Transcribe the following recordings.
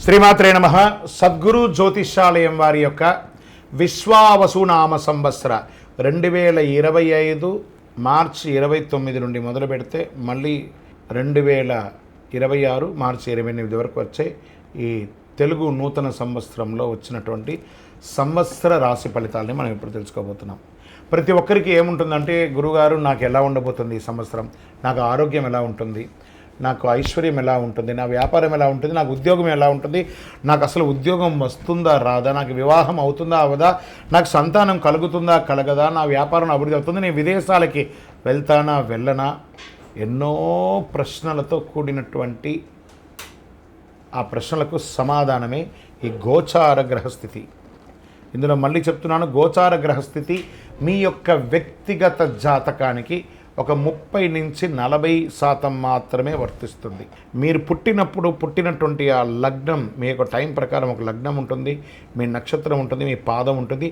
శ్రీమాత్రే నమః. సద్గురు జ్యోతిష్యాలయం వారి యొక్క విశ్వావసునామ సంవత్సర 2025 మార్చి 29 నుండి మొదలు పెడితే మళ్ళీ 2026 మార్చి 28 వరకు వచ్చే ఈ తెలుగు నూతన సంవత్సరంలో వచ్చినటువంటి సంవత్సర రాశి ఫలితాలని మనం ఇప్పుడు తెలుసుకోబోతున్నాం. ప్రతి ఒక్కరికి ఏముంటుందంటే, గురుగారు నాకు ఎలా ఉండబోతుంది ఈ సంవత్సరం, నాకు ఆరోగ్యం ఎలా ఉంటుంది, నాకు ఐశ్వర్యం ఎలా ఉంటుంది, నా వ్యాపారం ఎలా ఉంటుంది, నాకు ఉద్యోగం ఎలా ఉంటుంది, నాకు అసలు ఉద్యోగం వస్తుందా రాదా, నాకు వివాహం అవుతుందా అవదా, నాకు సంతానం కలుగుతుందా కలగదా, నా వ్యాపారం అభివృద్ధి అవుతుంది, నేను విదేశాలకి వెళ్తానా వెళ్ళనా, ఎన్నో ప్రశ్నలతో కూడినటువంటి ఆ ప్రశ్నలకు సమాధానమే ఈ గోచార గ్రహస్థితి. ఇందులో మళ్ళీ చెప్తున్నాను, గోచార గ్రహస్థితి మీ యొక్క వ్యక్తిగత జాతకానికి ఒక 30 నుంచి 40% మాత్రమే వర్తిస్తుంది. మీరు పుట్టినటువంటి ఆ లగ్నం, మీ యొక్క టైం ప్రకారం ఒక లగ్నం ఉంటుంది, మీ నక్షత్రం ఉంటుంది, మీ పాదం ఉంటుంది.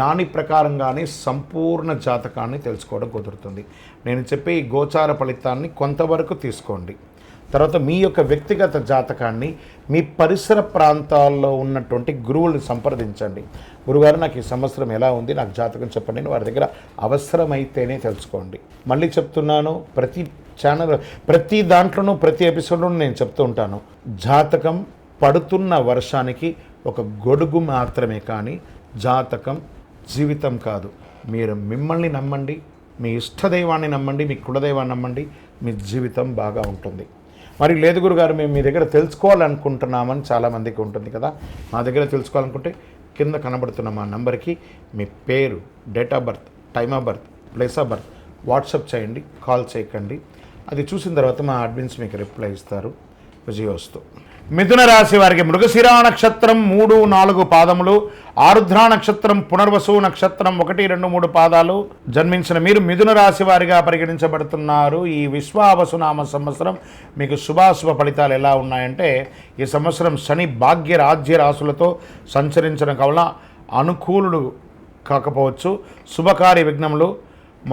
దాని ప్రకారంగానే సంపూర్ణ జాతకాన్ని తెలుసుకోవడం కుదురుతుంది. నేను చెప్పే ఈ గోచార ఫలితాన్ని కొంతవరకు తీసుకోండి. తర్వాత మీ యొక్క వ్యక్తిగత జాతకాన్ని మీ పరిసర ప్రాంతాల్లో ఉన్నటువంటి గురువులను సంప్రదించండి. గురుగారు నాకు ఈ సంవత్సరం ఎలా ఉంది, నాకు జాతకం చెప్పండి అని వారి దగ్గర అవసరమైతేనే తెలుసుకోండి. మళ్ళీ చెప్తున్నాను, ప్రతి దాంట్లోనూ ప్రతి ఎపిసోడ్లోనూ నేను చెప్తూ ఉంటాను, జాతకం పడుతున్న వర్షానికి ఒక గొడుగు మాత్రమే, కానీ జాతకం జీవితం కాదు. మీరు మిమ్మల్ని నమ్మండి, మీ ఇష్టదైవాన్ని నమ్మండి, మీ కులదైవాన్ని నమ్మండి, మీ జీవితం బాగా ఉంటుంది. మరి లేదు గురుగారు, మేము మీ దగ్గర తెలుసుకోవాలనుకుంటున్నామని చాలామందికి ఉంటుంది కదా. మా దగ్గర తెలుసుకోవాలనుకుంటే కింద కనబడుతున్న మా నంబర్కి మీ పేరు, date of birth, time of birth, place of birth WhatsApp చేయండి, కాల్ చేయకండి. అది చూసిన తర్వాత మా అడ్మిన్స్ మీకు రిప్లై ఇస్తారు. విజయోస్తు. మిథున రాశి వారికి మృగశిరా నక్షత్రం 3, 4 పాదములు, ఆరుద్ర నక్షత్రం, పునర్వసు నక్షత్రం 1, 2, 3 పాదాలు జన్మించిన మీరు మిథున రాశి వారిగా పరిగణించబడుతున్నారు. ఈ విశ్వావసునామ సంవత్సరం మీకు శుభాశుభ ఫలితాలు ఎలా ఉన్నాయంటే, ఈ సంవత్సరం శని భాగ్య రాజ్య రాశులతో సంచరించడం వలన అనుకూలుడు కాకపోవచ్చు. శుభకార్య విఘ్నములు,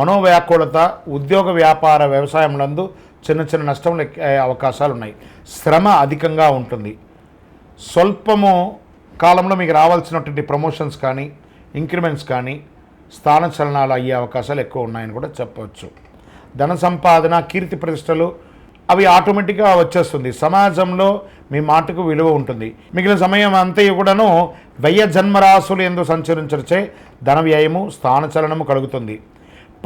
మనోవ్యాకులత, ఉద్యోగ వ్యాపార వ్యవసాయములందు చిన్న నష్టములు అవకాశాలు ఉన్నాయి. శ్రమ అధికంగా ఉంటుంది. స్వల్పము కాలంలో మీకు రావాల్సినటువంటి ప్రమోషన్స్ కానీ, ఇంక్రిమెంట్స్ కానీ, స్థానచలనాలు అయ్యే అవకాశాలు ఎక్కువ ఉన్నాయని కూడా చెప్పవచ్చు. ధన సంపాదన, కీర్తి ప్రతిష్టలు అవి ఆటోమేటిక్గా వచ్చేస్తుంది. సమాజంలో మీ మాటకు విలువ ఉంటుంది. మిగిలిన సమయం అంతయు కూడాను వ్యయ జన్మరాశులు ఎందు సంచరించే ధన వ్యయము, స్థానచలనము కలుగుతుంది.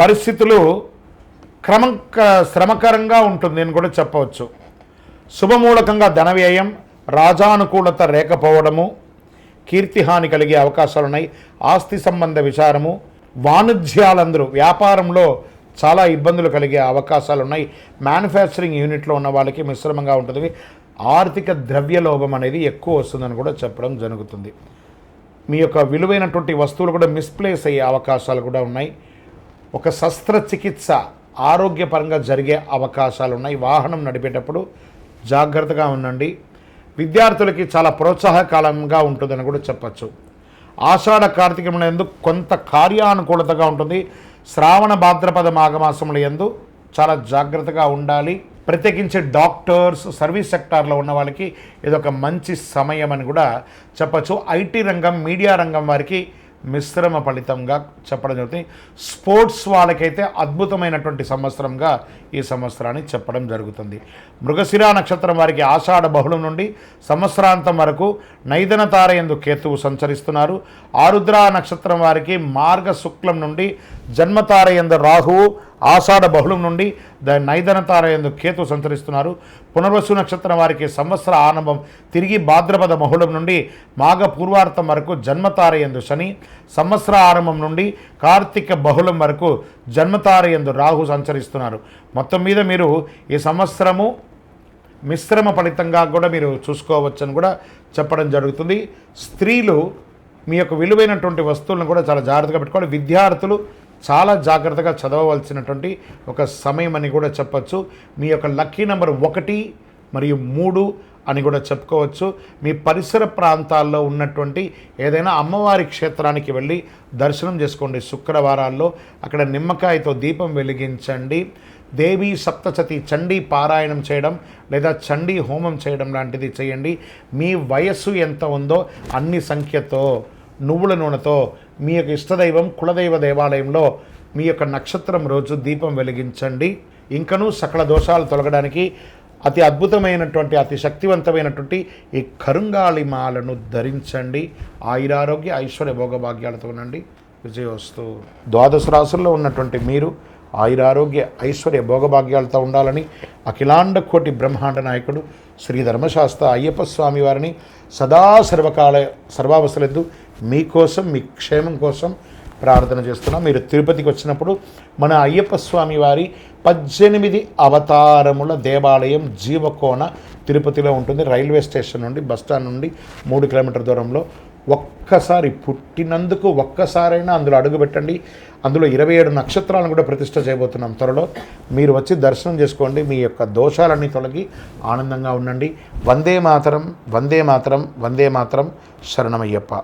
పరిస్థితులు శ్రమకరంగా ఉంటుంది అని కూడా చెప్పవచ్చు. శుభమూలకంగా ధన వ్యయం, రాజానుకూలత లేకపోవడము, కీర్తిహాని కలిగే అవకాశాలున్నాయి. ఆస్తి సంబంధ విచారము, వాణిజ్యాలందరూ వ్యాపారంలో చాలా ఇబ్బందులు కలిగే అవకాశాలు ఉన్నాయి. మ్యానుఫ్యాక్చరింగ్ యూనిట్లో ఉన్న వాళ్ళకి మిశ్రమంగా ఉంటుంది. ఆర్థిక ద్రవ్యలోభం అనేది ఎక్కువ వస్తుందని కూడా చెప్పడం జరుగుతుంది. మీ యొక్క విలువైనటువంటి వస్తువులు కూడా మిస్ప్లేస్ అయ్యే అవకాశాలు కూడా ఉన్నాయి. ఒక శస్త్రచికిత్స ఆరోగ్యపరంగా జరిగే అవకాశాలు ఉన్నాయి. వాహనం నడిపేటప్పుడు జాగ్రత్తగా ఉండండి. విద్యార్థులకి చాలా ప్రోత్సాహకాలంగా ఉంటుందని కూడా చెప్పచ్చు. ఆషాఢ కార్తీకముల యందు కొంత కార్యానుకూలతగా ఉంటుంది. శ్రావణ భాద్రపద మాఘమాసముల యందు చాలా జాగ్రత్తగా ఉండాలి. ప్రత్యేకించి డాక్టర్స్, సర్వీస్ సెక్టార్లో ఉన్న వాళ్ళకి ఇదొక మంచి సమయం అని కూడా చెప్పచ్చు. ఐటీ రంగం, మీడియా రంగం వారికి మిశ్రమ ఫలితంగా చెప్పడం జరుగుతుంది. స్పోర్ట్స్ వాళ్ళకైతే అద్భుతమైనటువంటి సంవత్సరంగా ఈ సంవత్సరాన్ని చెప్పడం జరుగుతుంది. మృగశిరా నక్షత్రం వారికి ఆషాఢ బహుళం నుండి సంవత్సరాంతం వరకు నైదన తార యందు కేతువు సంచరిస్తున్నారు. ఆరుద్ర నక్షత్రం వారికి మార్గ శుక్లం నుండి జన్మతార యందు రాహువు, ఆషాఢ బహుళం నుండి నైదన తార యందు కేతు సంచరిస్తున్నారు. పునర్వసు నక్షత్రం వారికి సంవత్సర ఆరంభం తిరిగి భాద్రపద బహుళం నుండి మాఘ పూర్వార్థం వరకు జన్మతార యందు శని, సంవత్సర ఆరంభం నుండి కార్తీక బహుళం వరకు జన్మతార యందు రాహు సంచరిస్తున్నారు. మొత్తం మీద మీరు ఈ సంవత్సరము మిశ్రమ ఫలితంగా కూడా మీరు చూసుకోవచ్చని కూడా చెప్పడం జరుగుతుంది. స్త్రీలు మీ యొక్క విలువైనటువంటి వస్తువులను కూడా చాలా జాగ్రత్తగా పెట్టుకోవాలి. విద్యార్థులు చాలా జాగ్రత్తగా చదవవలసినటువంటి ఒక సమయం అని కూడా చెప్పచ్చు. మీ యొక్క లక్కీ నెంబర్ 1 మరియు 3 అని కూడా చెప్పుకోవచ్చు. మీ పరిసర ప్రాంతాల్లో ఉన్నటువంటి ఏదైనా అమ్మవారి క్షేత్రానికి వెళ్ళి దర్శనం చేసుకోండి. శుక్రవారాల్లో అక్కడ నిమ్మకాయతో దీపం వెలిగించండి. దేవీ సప్తశతి చండీ పారాయణం చేయడం లేదా చండీ హోమం చేయడం లాంటిది చేయండి. మీ వయస్సు ఎంత ఉందో అన్ని సంఖ్యతో నువ్వుల నూనెతో మీ యొక్క ఇష్టదైవం కులదైవ దేవాలయంలో మీ యొక్క నక్షత్రం రోజు దీపం వెలిగించండి. ఇంకనూ సకల దోషాలు తొలగడానికి అతి అద్భుతమైనటువంటి అతి శక్తివంతమైనటువంటి ఈ కరుంగాళిమాలను ధరించండి. ఆయురారోగ్య ఐశ్వర్య భోగభాగ్యాలతో ఉండండి. విజయోస్తు. ద్వాదశ రాశుల్లో ఉన్నటువంటి మీరు ఆయురారోగ్య ఐశ్వర్య భోగభాగ్యాలతో ఉండాలని అఖిలాండ కోటి బ్రహ్మాండ నాయకుడు శ్రీ ధర్మశాస్త్ర అయ్యప్ప స్వామి వారిని సదా సర్వావసరద్దు మీకోసం మీ క్షేమం కోసం ప్రార్థన చేస్తున్నాం. మీరు తిరుపతికి వచ్చినప్పుడు మన అయ్యప్ప స్వామి వారి 18 అవతారముల దేవాలయం జీవకోన తిరుపతిలో ఉంటుంది. రైల్వే స్టేషన్ నుండి బస్టాండ్ నుండి 3 కిలోమీటర్ల దూరంలో. ఒక్కసారి పుట్టినందుకు ఒక్కసారైనా అందులో అడుగుపెట్టండి. అందులో 27 నక్షత్రాలను కూడా ప్రతిష్ఠ చేయబోతున్నాం త్వరలో. మీరు వచ్చి దర్శనం చేసుకోండి. మీ యొక్క దోషాలన్నీ తొలగి ఆనందంగా ఉండండి. వందే మాతరం, వందే మాతరం, వందే మాతరం. శరణమయ్యప్ప.